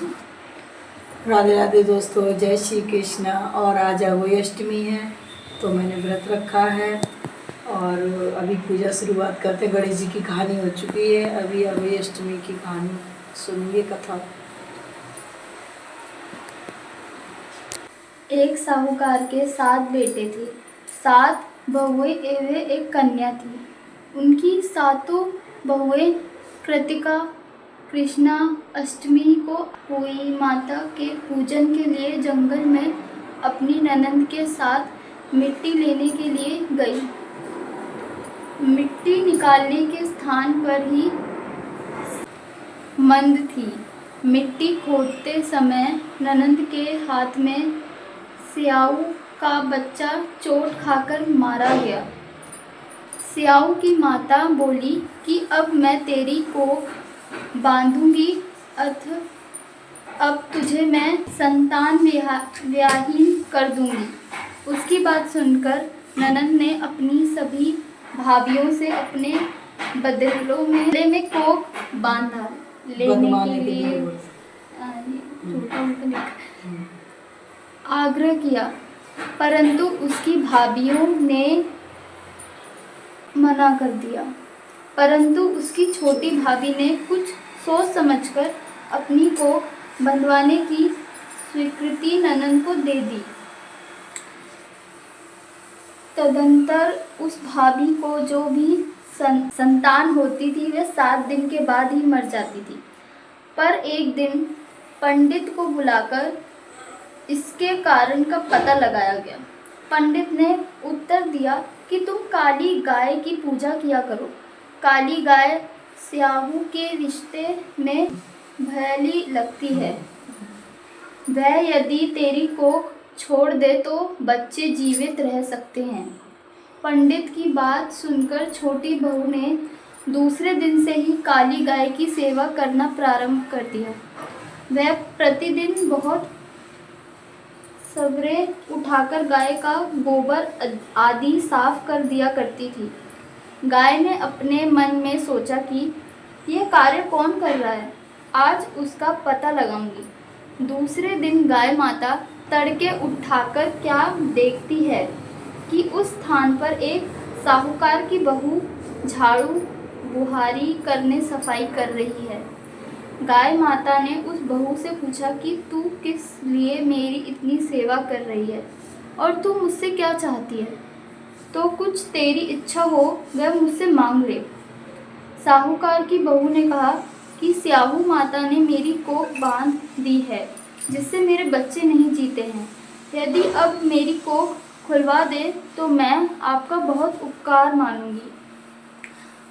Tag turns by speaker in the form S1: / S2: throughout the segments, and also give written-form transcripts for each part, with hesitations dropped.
S1: राधे राधे दोस्तों, जय श्री कृष्णा। और आज अघोई अष्टमी है तो मैंने व्रत रखा है और अभी पूजा शुरुआत करते। गणेश जी की कहानी हो चुकी है, अभी अघोई अष्टमी की कहानी सुनिए कथा।
S2: एक साहूकार के 7 बेटे थे, 7 बहुएं एवं एक कन्या थी। उनकी सातों बहुएं कृतिका, कृष्णा अष्टमी को कोई माता के पूजन के लिए जंगल में अपनी ननंद के साथ मिट्टी लेने के लिए गई। मिट्टी निकालने के स्थान पर ही मंद थी। मिट्टी खोदते समय ननंद के हाथ में स्याऊ का बच्चा चोट खाकर मारा गया। स्याऊ की माता बोली कि अब मैं तेरी कोख बांधूंगी, अब तुझे मैं संतान विवाहीन कर दूंगी। उसकी बात सुनकर ननंद ने अपनी सभी भाभियों से अपने बदले में कोख बांधा लेने के लिए आग्रह किया, परंतु उसकी भाभियों ने मना कर दिया। परंतु उसकी छोटी भाभी ने कुछ सोच समझकर अपनी कोख बंधवाने की स्वीकृति ननंद को दे दी। तदंतर उस भाभी को जो भी संतान होती थी वह 7 दिन के बाद ही मर जाती थी। पर एक दिन पंडित को बुलाकर इसके कारण का पता लगाया गया। पंडित ने उत्तर दिया कि तुम काली गाय की पूजा किया करो। काली गाय स्याहू के रिश्ते में भली लगती है। वह यदि तेरी कोख छोड़ दे तो बच्चे जीवित रह सकते हैं। पंडित की बात सुनकर छोटी बहू ने दूसरे दिन से ही काली गाय की सेवा करना प्रारंभ कर दिया। वह प्रतिदिन बहुत सवेरे उठाकर गाय का गोबर आदि साफ कर दिया करती थी। गाय ने अपने मन में सोचा कि यह कार्य कौन कर रहा है, आज उसका पता लगाऊंगी। दूसरे दिन गाय माता तड़के उठाकर क्या देखती है कि उस स्थान पर एक साहूकार की बहू झाड़ू बुहारी करने सफाई कर रही है। गाय माता ने उस बहू से पूछा कि तू किस लिए मेरी इतनी सेवा कर रही है और तू मुझसे क्या चाहती है, तो कुछ तेरी इच्छा हो वह मुझसे मांग ले। साहूकार की बहू ने कहा कि स्याहू माता ने मेरी कोख बांध दी है जिससे मेरे बच्चे नहीं जीते हैं। यदि अब मेरी कोख खुलवा दे तो मैं आपका बहुत उपकार मानूंगी।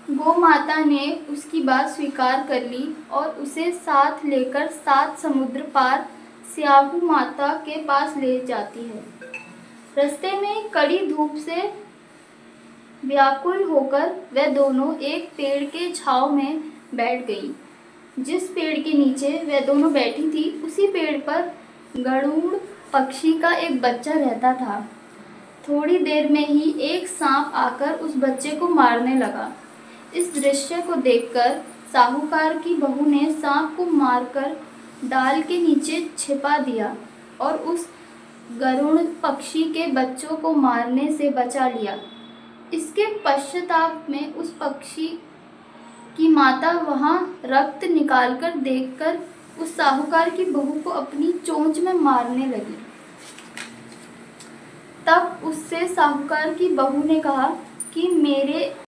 S2: गौ माता ने उसकी बात स्वीकार कर ली और उसे साथ लेकर 7 समुद्र पार स्याहू माता के पास ले जाती है। रास्ते में कड़ी धूप से व्याकुल होकर वह दोनों एक पेड़ के छांव में बैठ गई। जिस पेड़ के नीचे वह दोनों बैठी थी उसी पेड़ पर गरुड़ पक्षी का एक बच्चा रहता था। थोड़ी देर में ही एक सांप आकर उस बच्चे को मारने लगा। इस दृश्य को देखकर साहूकार की बहू ने सांप को मारकर डाल के नीचे छिपा दिया और उस गरुड़ पक्षी के बच्चों को मारने से बचा लिया। इसके पश्चाताप में उस पक्षी की माता वहां रक्त निकालकर देखकर उस साहूकार की बहू को अपनी चोंच में मारने लगी। तब उससे साहूकार की बहू ने कहा कि मेरे